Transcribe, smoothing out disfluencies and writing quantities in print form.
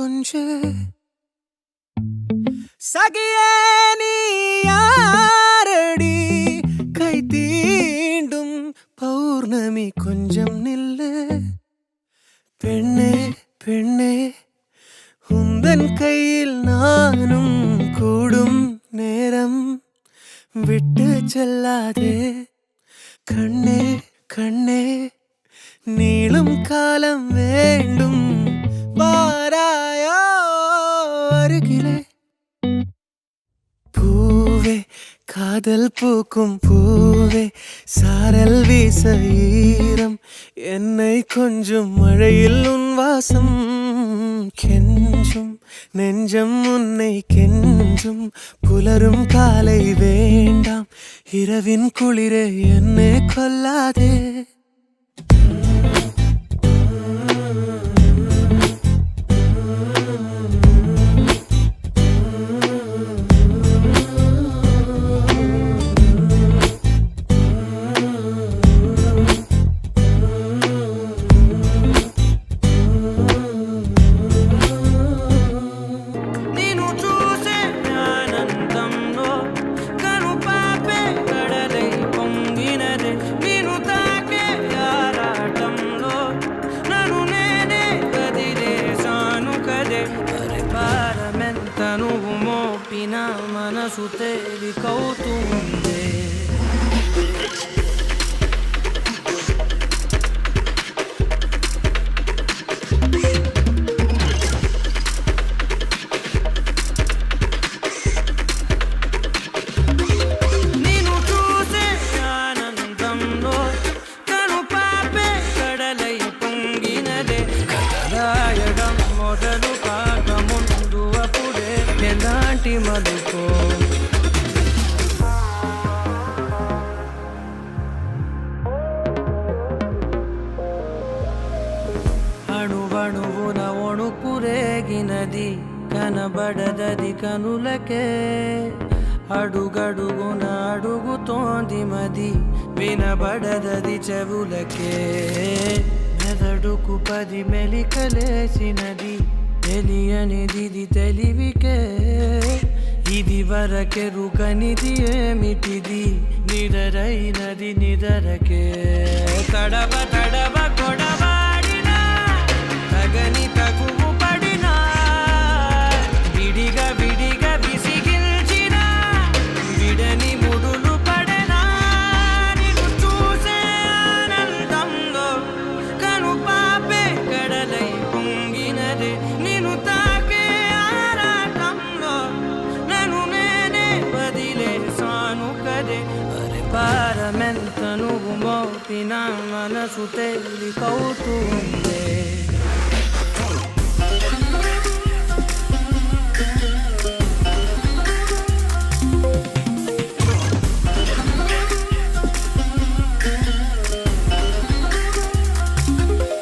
ಕೊಂಚೆ സഖിയേ നീ യാരടി കൈ തീണ്ടും പൗർണമി കൊഞ്ചം നില്ല് പെണ്ണേ പെണ്ണേ ഉന്തൻ കയ്യിൽ നാനും കൂടും നേരം വിട്ട് ചെല്ലാതെ കണ്ണേ കണ്ണേ നീളും കാലം വേണ്ടും പാരായോ അരികിലെ பூவே காதல் பூக்கும் பூவே சாரல் வீச ஈரம் என்னை கொஞ்சம் மழையில் உன் வாசம் கெஞ்சும் நெஞ்சம் உன்னை கெஞ்சும் புலரும் காலை வேண்டாம் இரவின் குளிரே என்னை கொல்லாதே నువ్వు మోపిన మనసు తేలికవుతుంది నేను చూసే ఆనందంలో కను పాపే కడలై పొంగినదే రాయడం మొదలు కాక ముందు అప్పుడే ఎలాంటి మలుకో అణువణువున ఒణుకురేగినది కనబడదది కనులకే అడుగడుగున అడుగుతోంది మది వినబడదది చెవులకే మెదడుకు 10 మెలికలేసినది తెలియనిది తెలివికే ఇది వరకెరుకనిది ఏమిటిది నిదరైనది నిదరకే తడవ తడవ కొడవాడినా తగని తగువు పడినా విడిగా విడిగా విసిగిల్చిన విడని ముడులు పడనా నిన్ను చూసే ఆనందంలో కను పాపే కడలై పొంగినదే నిన్ను తాకే ఆరాటంలో నన్ను నేనే వదిలేసాను కదే అరే భారమెంత నువ్వు మోపిన మనసు తేలికవుతుంది